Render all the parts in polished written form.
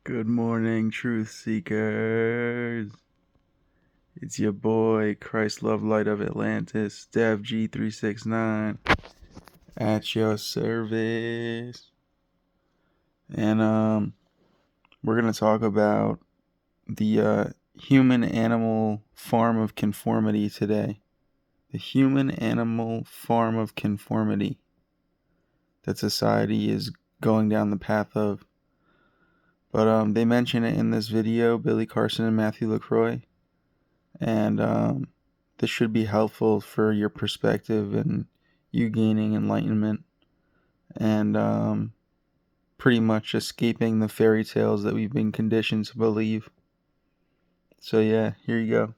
Good morning, truth seekers. It's your boy, Christ Love Light of Atlantis, Dev G369, at your service. And we're gonna talk about the human-animal form of conformity today. The human-animal form of conformity that society is going down the path of. But they mention it in this video, Billy Carson and Matthew LaCroix. And this should be helpful for your perspective and you gaining enlightenment and pretty much escaping the fairy tales that we've been conditioned to believe. So yeah, here you go.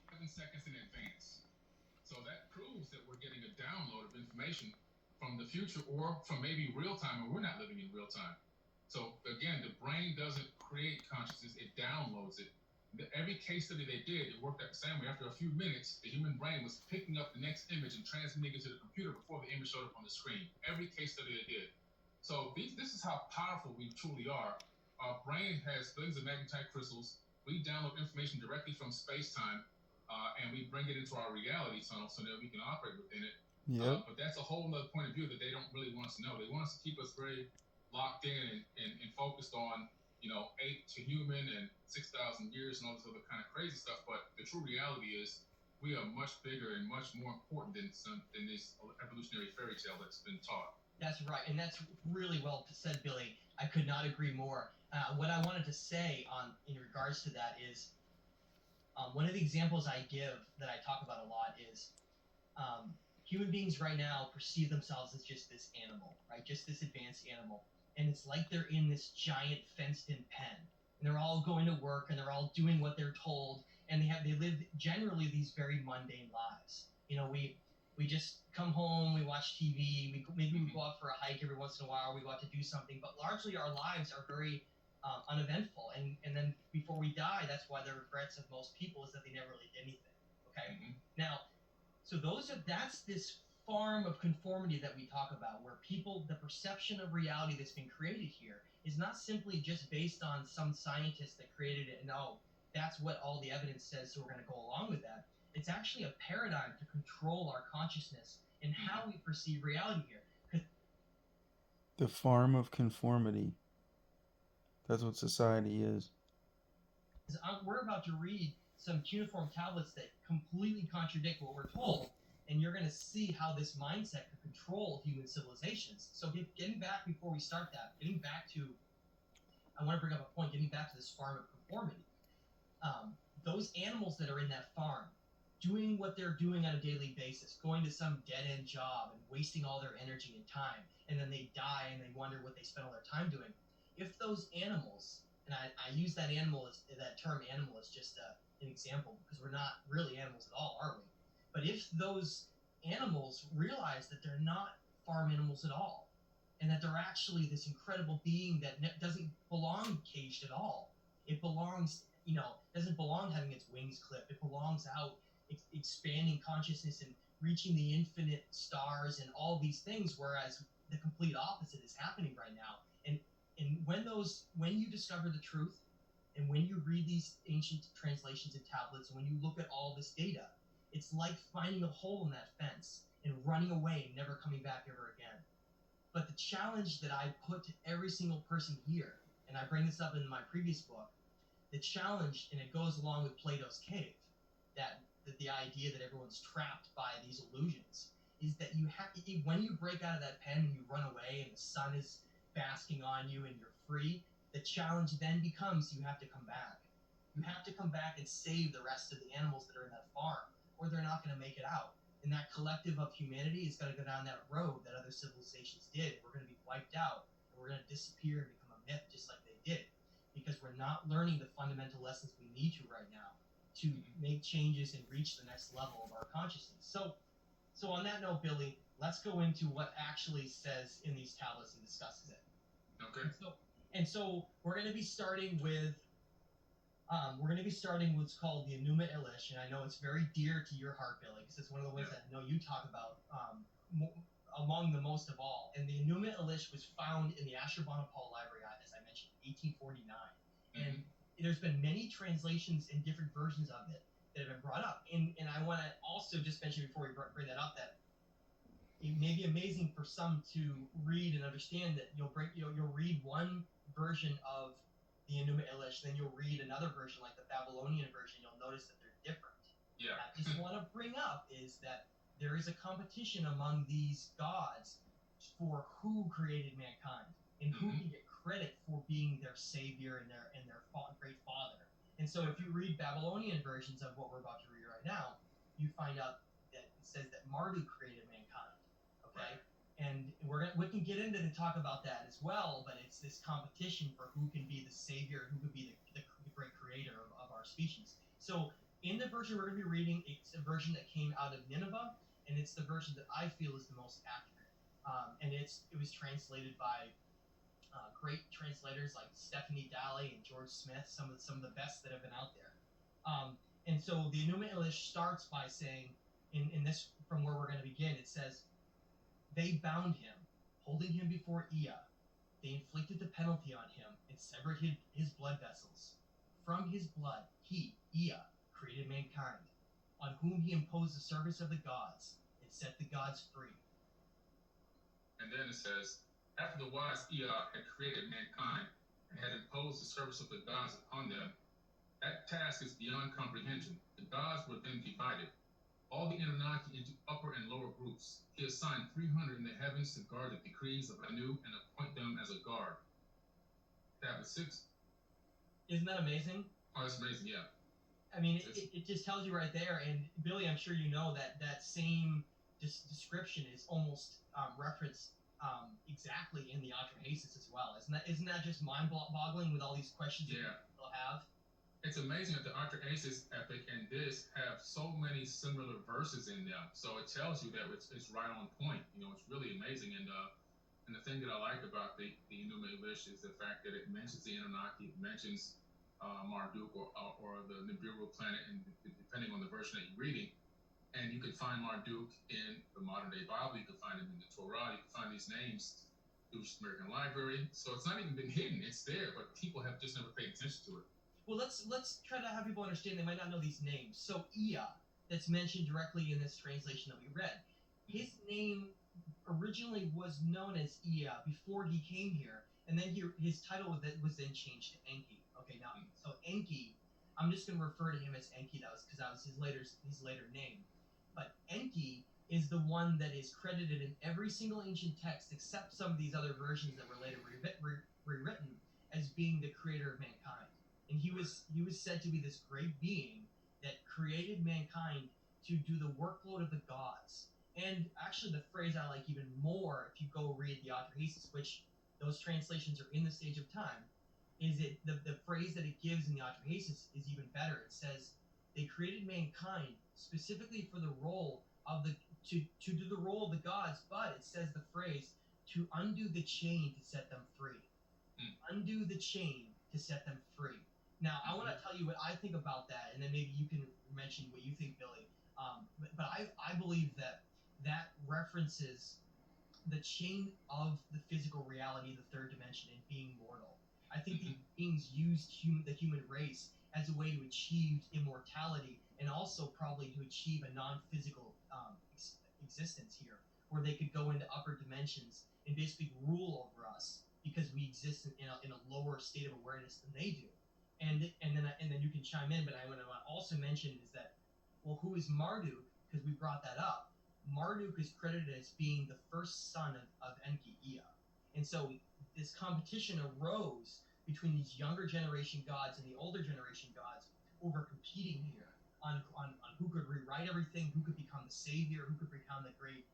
7 seconds in advance. So that proves that we're getting a download of information from the future or from maybe real time, and we're not living in real time. So again, the brain doesn't create consciousness, it downloads it. Every case study they did, it worked out the same way. After a few minutes, the human brain was picking up the next image and transmitting it to the computer before the image showed up on the screen. Every case study they did. So this is how powerful we truly are. Our brain has billions of magnetite crystals. We download information directly from space-time, and we bring it into our reality tunnel so that we can operate within it. Yep. But that's a whole other point of view that they don't really want us to know. They want us to keep us very locked in and focused on, ape to human and 6,000 years and all this other kind of crazy stuff. But the true reality is we are much bigger and much more important than this evolutionary fairy tale that's been taught. That's right, and that's really well said, Billy. I could not agree more. What I wanted to say in regards to that is one of the examples I give that I talk about a lot is human beings right now perceive themselves as just this animal, right? Just this advanced animal. And it's like they're in this giant fenced-in pen. And they're all going to work and they're all doing what they're told. And they live generally these very mundane lives. We just come home, we watch TV, maybe we go out for a hike every once in a while, we go out to do something, but largely our lives are very uneventful. And then before we die, that's why the regrets of most people is that they never really did anything. Okay. Now, so that's this form of conformity that we talk about, where the perception of reality that's been created here is not simply just based on some scientist that created it and that's what all the evidence says, so we're going to go along with that. It's actually a paradigm to control our consciousness and how we perceive reality here. The form of conformity. That's what society is. We're about to read some cuneiform tablets that completely contradict what we're told, and you're going to see how this mindset could control human civilizations. So getting back, before we start that, I want to bring up a point, getting back to this farm of conformity. Those animals that are in that farm, doing what they're doing on a daily basis, going to some dead-end job and wasting all their energy and time, and then they die and they wonder what they spent all their time doing. If those animals, and I use that term animal as just an example, because we're not really animals at all, are we? But if those animals realize that they're not farm animals at all, and that they're actually this incredible being that doesn't belong caged at all, it belongs, doesn't belong having its wings clipped. It belongs out, expanding consciousness and reaching the infinite stars and all these things, whereas the complete opposite is happening right now. And when you discover the truth, and when you read these ancient translations and tablets, and when you look at all this data, it's like finding a hole in that fence and running away and never coming back ever again. But the challenge that I put to every single person here, and I bring this up in my previous book, the challenge, and it goes along with Plato's cave, that the idea that everyone's trapped by these illusions, is that when you break out of that pen and you run away and the sun is basking on you and you're free, the challenge then becomes you have to come back. You have to come back and save the rest of the animals that are in that farm, or they're not going to make it out. And that collective of humanity is going to go down that road that other civilizations did. We're going to be wiped out, and we're going to disappear and become a myth just like they did, because we're not learning the fundamental lessons we need to right now to make changes and reach the next level of our consciousness. So on that note, Billy, let's go into what actually says in these tablets and discusses it. Okay. So we're going to be starting with what's called the Enuma Elish, and I know it's very dear to your heart, Billy, because it's one of the ones that I know you talk about among the most of all. And the Enuma Elish was found in the Ashurbanipal Library, as I mentioned, in 1849. And there's been many translations and different versions of it that have been brought up. And I want to also just mention before we bring that up that it may be amazing for some to read and understand that you'll read one version of the Enuma Elish, then you'll read another version like the Babylonian version. You'll notice that they're different. Yeah. And I just want to bring up is that there is a competition among these gods for who created mankind and who can get credit for being their savior and their great father. And so if you read Babylonian versions of what we're about to read right now, you find out that it says that Marduk created mankind. Okay? And we can get into and talk about that as well, but it's this competition for who can be the savior, who can be the great creator of our species. So in the version we're going to be reading, it's a version that came out of Nineveh, and it's the version that I feel is the most accurate. And it was translated by great translators like Stephanie Dalley and George Smith, some of the best that have been out there. And so the Enuma Elish starts by saying, in this, from where we're going to begin, it says, they bound him, holding him before Ea. They inflicted the penalty on him and severed his blood vessels. From his blood, he, Ea, created mankind, on whom he imposed the service of the gods and set the gods free. And then it says, after the wise Ea had created mankind and had imposed the service of the gods upon them, that task is beyond comprehension. The gods were then divided, all the Anunnaki into upper and lower groups. He assigned 300 in the heavens to guard the decrees of Anu and appoint them as a guard. Tablet 6. Isn't that amazing? Oh, that's amazing, yeah. I mean, it just tells you right there, and Billy, I'm sure you know that same description is almost referenced exactly in the Atrahasis as well. Isn't that just mind-boggling with all these questions that people have? It's amazing that the Atrahasis epic and this have so many similar verses in them. So it tells you that it's right on point. You know, it's really amazing. And the thing that I like about the Enuma Elish is the fact that it mentions the Anunnaki, it mentions Marduk or the Nibiru planet, and depending on the version that you're reading. And you can find Marduk in the modern day Bible. You can find him in the Torah. You can find these names through the American Library. So it's not even been hidden. It's there, but people have just never paid attention to it. Well, let's try to have people understand. They might not know these names. So Ea, that's mentioned directly in this translation that we read, his name originally was known as Ea before he came here, and then his title was then changed to Enki. Okay, now so Enki, I'm just going to refer to him as Enki. That was because that was his later name. But Enki is the one that is credited in every single ancient text, except some of these other versions that were later rewritten, as being the creator of mankind. And he was said to be this great being that created mankind to do the workload of the gods. And actually, the phrase I like even more, if you go read the Atrahasis, which those translations are in the Stage of Time, is the phrase that it gives in the Atrahasis is even better. It says they created mankind specifically for the role of to do the role of the gods, but it says the phrase to undo the chain to set them free. Undo the chain to set them free. Now, I want to tell you what I think about that, and then maybe you can mention what you think, Billy. But I believe that references the chain of the physical reality of the third dimension and being mortal. I think these beings used the human race as a way to achieve immortality and also probably to achieve a non-physical existence here, where they could go into upper dimensions and basically rule over us because we exist in a lower state of awareness than they do. And then you can chime in, but I want to also mention is that, well, who is Marduk? Because we brought that up. Marduk is credited as being the first son of Enki, Ea. And so this competition arose between these younger generation gods and the older generation gods over competing here on who could rewrite everything, who could become the savior, who could become the great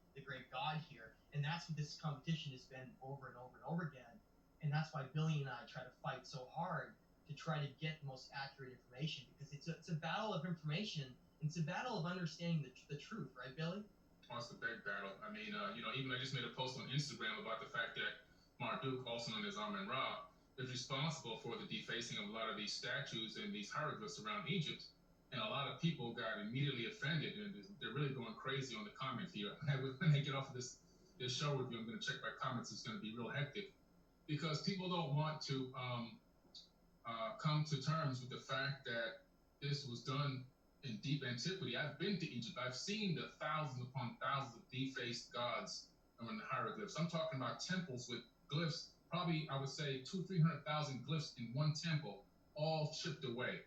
god here. And that's what this competition has been over and over and over again. And that's why Billy and I try to fight so hard to try to get the most accurate information, because it's a battle of information, and it's a battle of understanding the truth, right, Billy? Oh, it's a big battle. I mean, even I just made a post on Instagram about the fact that Marduk, also known as Amen-Ra, is responsible for the defacing of a lot of these statues and these hieroglyphs around Egypt. And a lot of people got immediately offended, and they're really going crazy on the comment here when they get off of this this show with you, I'm going to check my comments. It's going to be real hectic because people don't want to come to terms with the fact that this was done in deep antiquity. I've been to Egypt. I've seen the thousands upon thousands of defaced gods on the hieroglyphs. I'm talking about temples with glyphs, probably I would say 300,000 glyphs in one temple, all chipped away.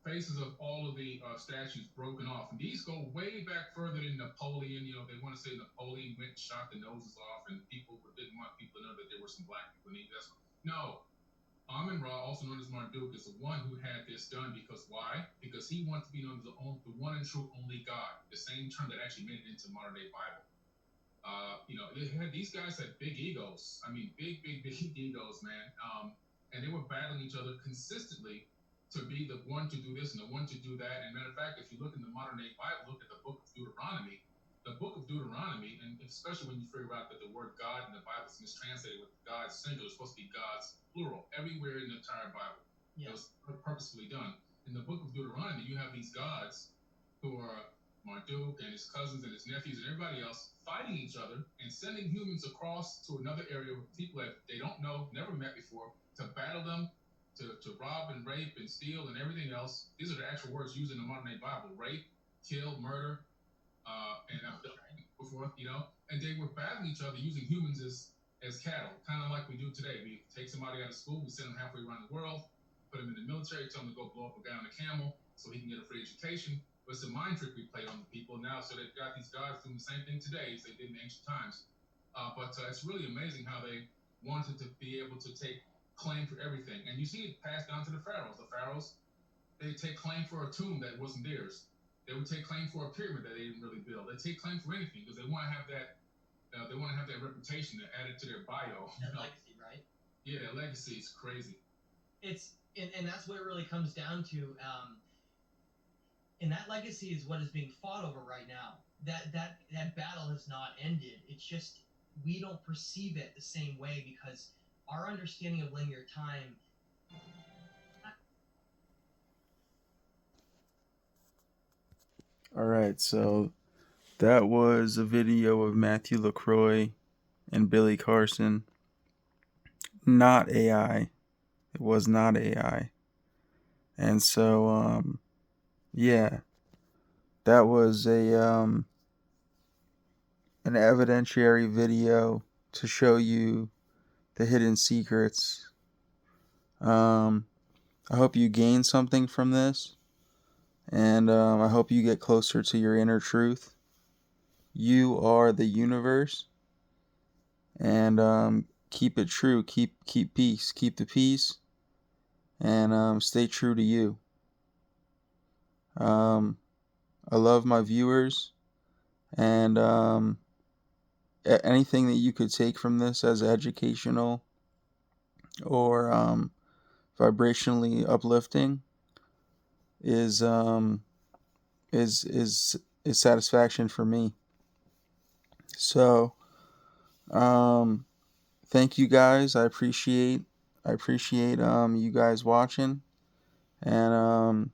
Faces of all of the statues broken off. And these go way back further than Napoleon. You know, they want to say Napoleon went and shot the noses off, and people didn't want people to know that there were some black people in Egypt. No, Amun Ra, also known as Marduk, is the one who had this done because why? Because he wanted to be known as the one and true only God, the same term that actually made it into modern day Bible. These guys had big egos. I mean, big egos, man. And they were battling each other consistently to be the one to do this and the one to do that. And matter of fact, if you look in the modern day Bible, look at the book of Deuteronomy. The book of Deuteronomy, and especially when you figure out that the word God in the Bible is mistranslated with God singular, it's supposed to be God's plural everywhere in the entire Bible. Yeah. It was purposefully done. In the book of Deuteronomy, you have these gods who are Marduk and his cousins and his nephews and everybody else fighting each other and sending humans across to another area with people that they don't know, never met before, to battle them, to rob and rape and steal and everything else. These are the actual words used in the modern day Bible: rape, kill, murder, and before, and they were battling each other using humans as cattle, kind of like we do today. We take somebody out of school, we send them halfway around the world, put them in the military, tell them to go blow up a guy on a camel so he can get a free education. But it's a mind trick we played on the people now, so they've got these guys doing the same thing today as they did in ancient times. But it's really amazing how they wanted to be able to take claim for everything. And you see it passed down to the pharaohs. The pharaohs, they take claim for a tomb that wasn't theirs. They would take claim for a pyramid that they didn't really build. They take claim for anything because they want to have that. They want to have that reputation to add it to their bio. That legacy, right? Yeah, that legacy is crazy. And that's what it really comes down to. And that legacy is what is being fought over right now. That battle has not ended. It's just we don't perceive it the same way because our understanding of linear time. All right, so that was a video of Matthew LaCroix and Billy Carson. Not AI. It was not AI. And so, yeah, that was an evidentiary video to show you the hidden secrets. I hope you gain something from this, and I hope you get closer to your inner truth. You are the universe, and keep it true. Keep peace. Keep the peace, and stay true to you. I love my viewers, and anything that you could take from this as educational or vibrationally uplifting is satisfaction for me. So, thank you guys. I appreciate you guys watching, and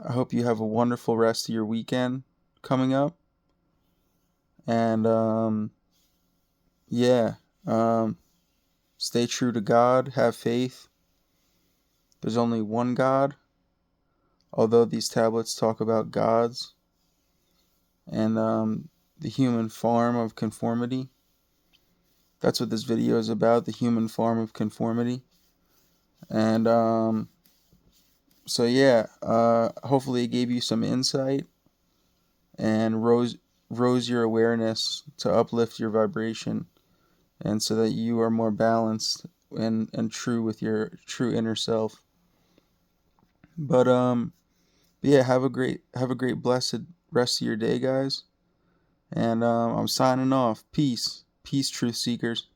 I hope you have a wonderful rest of your weekend coming up. And yeah, stay true to God. Have faith. There's only one God, although these tablets talk about gods and the human form of conformity. That's what this video is about, the human form of conformity. And so yeah, hopefully it gave you some insight and rose your awareness to uplift your vibration, and so that you are more balanced and true with your true inner self. But yeah, have a great blessed rest of your day, guys. And I'm signing off. Peace, truth seekers.